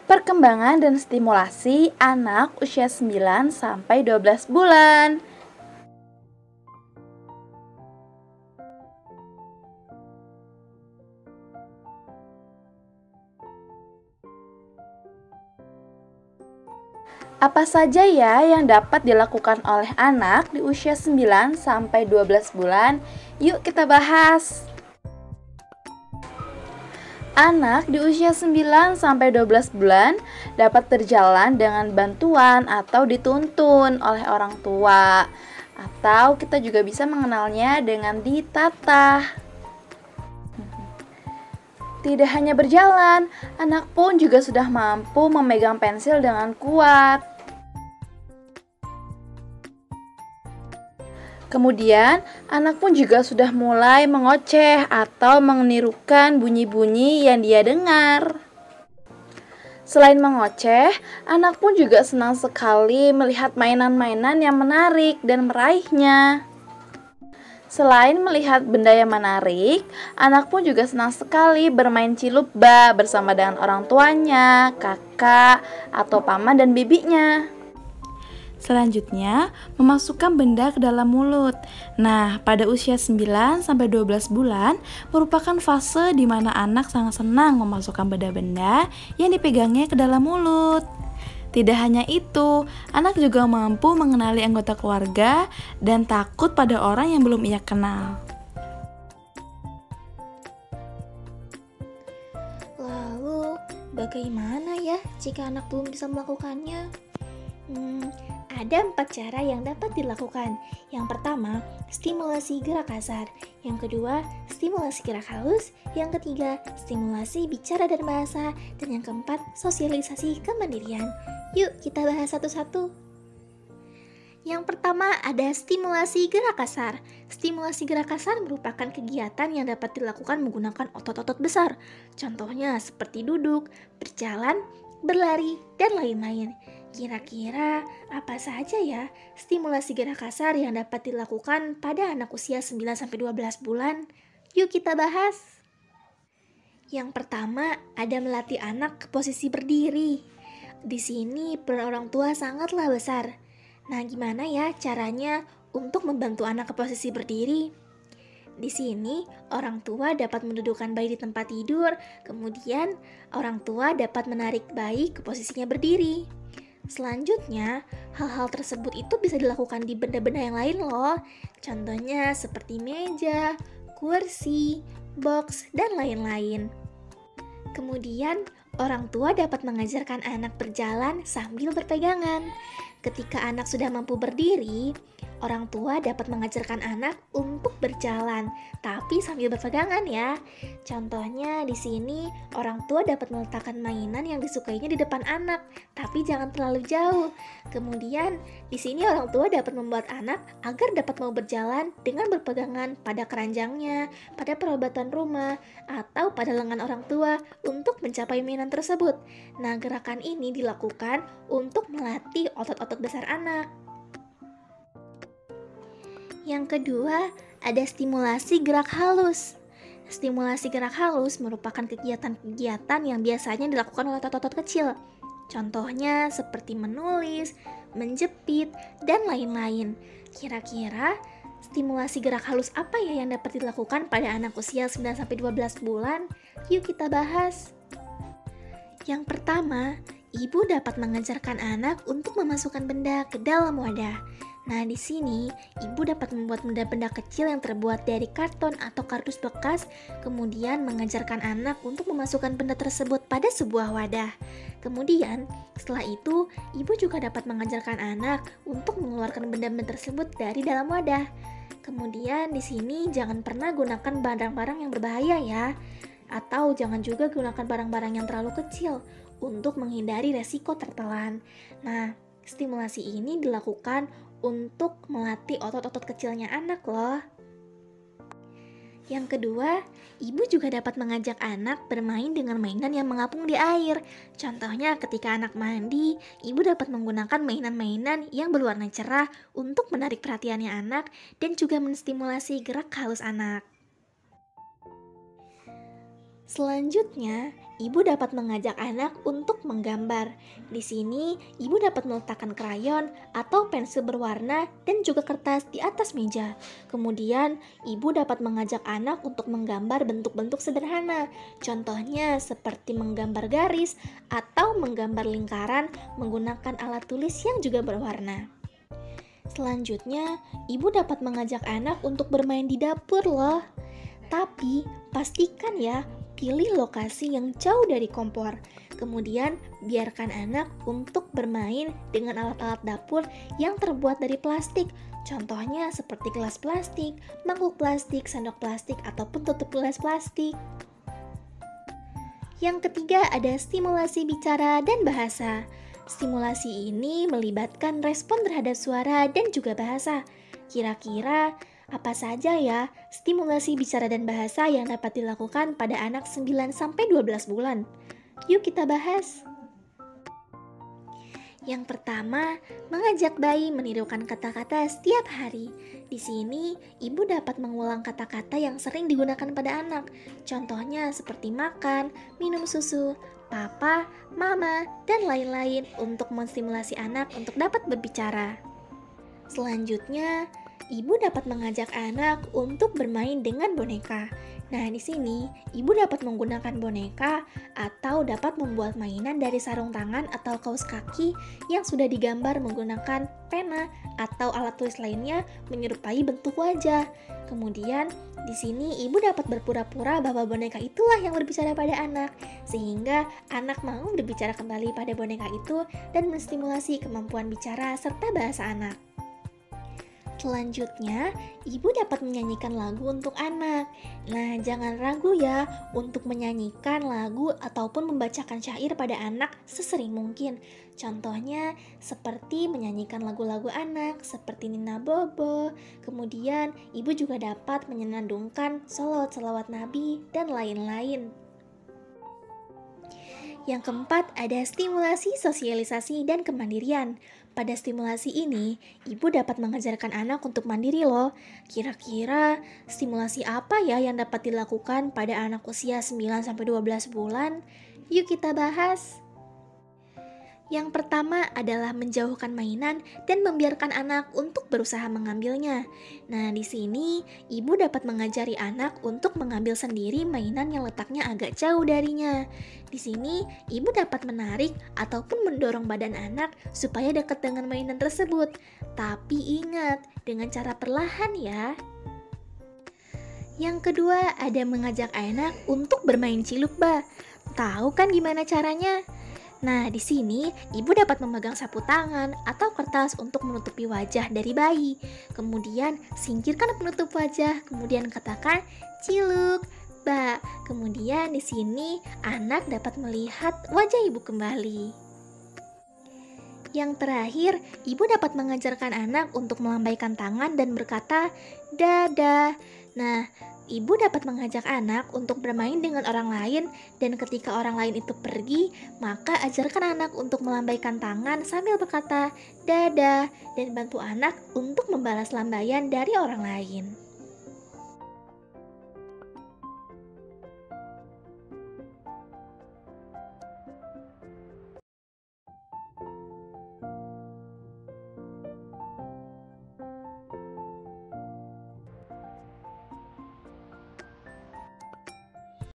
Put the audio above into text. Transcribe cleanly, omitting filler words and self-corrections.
Perkembangan dan stimulasi anak usia 9 sampai 12 bulan. Apa saja ya yang dapat dilakukan oleh anak di usia 9 sampai 12 bulan? Yuk kita bahas. Anak di usia 9 sampai 12 bulan dapat berjalan dengan bantuan atau dituntun oleh orang tua. Atau kita juga bisa mengenalnya dengan ditatah. Tidak hanya berjalan, anak pun juga sudah mampu memegang pensil dengan kuat. Kemudian, anak pun juga sudah mulai mengoceh atau menirukan bunyi-bunyi yang dia dengar. Selain mengoceh, anak pun juga senang sekali melihat mainan-mainan yang menarik dan meraihnya. Selain melihat benda yang menarik, anak pun juga senang sekali bermain cilupba bersama dengan orang tuanya, kakak, atau paman dan bibinya. Selanjutnya, memasukkan benda ke dalam mulut. Nah, pada usia 9 sampai 12 bulan merupakan fase di mana anak sangat senang memasukkan benda-benda yang dipegangnya ke dalam mulut. Tidak hanya itu, anak juga mampu mengenali anggota keluarga dan takut pada orang yang belum ia kenal. Lalu, bagaimana ya jika anak belum bisa melakukannya? Ada 4 cara yang dapat dilakukan. Yang pertama, stimulasi gerak kasar. Yang kedua, stimulasi gerak halus. Yang ketiga, stimulasi bicara dan bahasa. Dan yang keempat, sosialisasi kemandirian. Yuk kita bahas satu-satu. Yang pertama ada stimulasi gerak kasar. Stimulasi gerak kasar merupakan kegiatan yang dapat dilakukan menggunakan otot-otot besar. Contohnya seperti duduk, berjalan, berlari, dan lain-lain. Kira-kira apa saja ya stimulasi gerak kasar yang dapat dilakukan pada anak usia 9-12 bulan? Yuk kita bahas. Yang pertama, ada melatih anak ke posisi berdiri. Di sini peran orang tua sangatlah besar. Nah, gimana ya caranya untuk membantu anak ke posisi berdiri? Di sini, orang tua dapat mendudukkan bayi di tempat tidur, kemudian orang tua dapat menarik bayi ke posisinya berdiri. Selanjutnya, hal-hal tersebut itu bisa dilakukan di benda-benda yang lain loh. Contohnya seperti meja, kursi, box, dan lain-lain. Kemudian, orang tua dapat mengajarkan anak berjalan sambil berpegangan. Ketika anak sudah mampu berdiri, orang tua dapat mengajarkan anak untuk berjalan, tapi sambil berpegangan ya. Contohnya di sini, orang tua dapat meletakkan mainan yang disukainya di depan anak, tapi jangan terlalu jauh. Kemudian, di sini orang tua dapat membuat anak agar dapat mau berjalan dengan berpegangan pada keranjangnya, pada perabatan rumah, atau pada lengan orang tua untuk mencapai mainan tersebut. Nah, gerakan ini dilakukan untuk melatih otot-otot besar anak. Yang kedua, ada stimulasi gerak halus. Stimulasi gerak halus merupakan kegiatan-kegiatan yang biasanya dilakukan oleh otot-otot kecil. Contohnya seperti menulis, menjepit, dan lain-lain. Kira-kira stimulasi gerak halus apa ya yang dapat dilakukan pada anak usia 9-12 bulan? Yuk kita bahas. Yang pertama, ibu dapat mengajarkan anak untuk memasukkan benda ke dalam wadah. Nah, di sini ibu dapat membuat benda-benda kecil yang terbuat dari karton atau kardus bekas, kemudian mengajarkan anak untuk memasukkan benda tersebut pada sebuah wadah. Kemudian, setelah itu, ibu juga dapat mengajarkan anak untuk mengeluarkan benda-benda tersebut dari dalam wadah. Kemudian, di sini jangan pernah gunakan barang-barang yang berbahaya ya, atau jangan juga gunakan barang-barang yang terlalu kecil untuk menghindari resiko tertelan. Nah, stimulasi ini dilakukan untuk melatih otot-otot kecilnya anak loh. Yang kedua, ibu juga dapat mengajak anak bermain dengan mainan yang mengapung di air. Contohnya ketika anak mandi, ibu dapat menggunakan mainan-mainan yang berwarna cerah untuk menarik perhatiannya anak dan juga menstimulasi gerak halus anak. Selanjutnya, ibu dapat mengajak anak untuk menggambar. Di sini, ibu dapat meletakkan krayon atau pensil berwarna dan juga kertas di atas meja. Kemudian, ibu dapat mengajak anak untuk menggambar bentuk-bentuk sederhana. Contohnya seperti menggambar garis atau menggambar lingkaran menggunakan alat tulis yang juga berwarna. Selanjutnya, ibu dapat mengajak anak untuk bermain di dapur loh. Tapi, pastikan ya, pilih lokasi yang jauh dari kompor. Kemudian, biarkan anak untuk bermain dengan alat-alat dapur yang terbuat dari plastik. Contohnya seperti gelas plastik, mangkuk plastik, sendok plastik, ataupun tutup gelas plastik. Yang ketiga ada stimulasi bicara dan bahasa. Stimulasi ini melibatkan respon terhadap suara dan juga bahasa. Kira-kira apa saja ya stimulasi bicara dan bahasa yang dapat dilakukan pada anak 9-12 bulan? Yuk kita bahas. Yang pertama, mengajak bayi menirukan kata-kata setiap hari. Di sini, ibu dapat mengulang kata-kata yang sering digunakan pada anak. Contohnya seperti makan, minum susu, papa, mama, dan lain-lain untuk menstimulasi anak untuk dapat berbicara. Selanjutnya, ibu dapat mengajak anak untuk bermain dengan boneka. Nah, di sini ibu dapat menggunakan boneka atau dapat membuat mainan dari sarung tangan atau kaos kaki yang sudah digambar menggunakan pena atau alat tulis lainnya menyerupai bentuk wajah. Kemudian, di sini ibu dapat berpura-pura bahwa boneka itulah yang berbicara pada anak, sehingga anak mau berbicara kembali pada boneka itu dan menstimulasi kemampuan bicara serta bahasa anak. Selanjutnya, ibu dapat menyanyikan lagu untuk anak. Nah, jangan ragu ya untuk menyanyikan lagu ataupun membacakan syair pada anak sesering mungkin. Contohnya, seperti menyanyikan lagu-lagu anak seperti Nina Bobo. Kemudian, ibu juga dapat menyenandungkan sholawat-sholawat Nabi dan lain-lain. Yang keempat, ada stimulasi sosialisasi dan kemandirian. Pada stimulasi ini, ibu dapat mengajarkan anak untuk mandiri loh. Kira-kira stimulasi apa ya yang dapat dilakukan pada anak usia 9-12 bulan? Yuk kita bahas. Yang pertama adalah menjauhkan mainan dan membiarkan anak untuk berusaha mengambilnya. Nah, di sini ibu dapat mengajari anak untuk mengambil sendiri mainan yang letaknya agak jauh darinya. Di sini ibu dapat menarik ataupun mendorong badan anak supaya dekat dengan mainan tersebut. Tapi ingat, dengan cara perlahan ya. Yang kedua, ada mengajak anak untuk bermain cilukba. Tahu kan gimana caranya? Nah, di sini ibu dapat memegang sapu tangan atau kertas untuk menutupi wajah dari bayi. Kemudian singkirkan penutup wajah, kemudian katakan ciluk, ba. Kemudian di sini anak dapat melihat wajah ibu kembali. Yang terakhir, ibu dapat mengajarkan anak untuk melambaikan tangan dan berkata dadah. Nah, ibu dapat mengajak anak untuk bermain dengan orang lain dan ketika orang lain itu pergi, maka ajarkan anak untuk melambaikan tangan sambil berkata dadah dan bantu anak untuk membalas lambaian dari orang lain.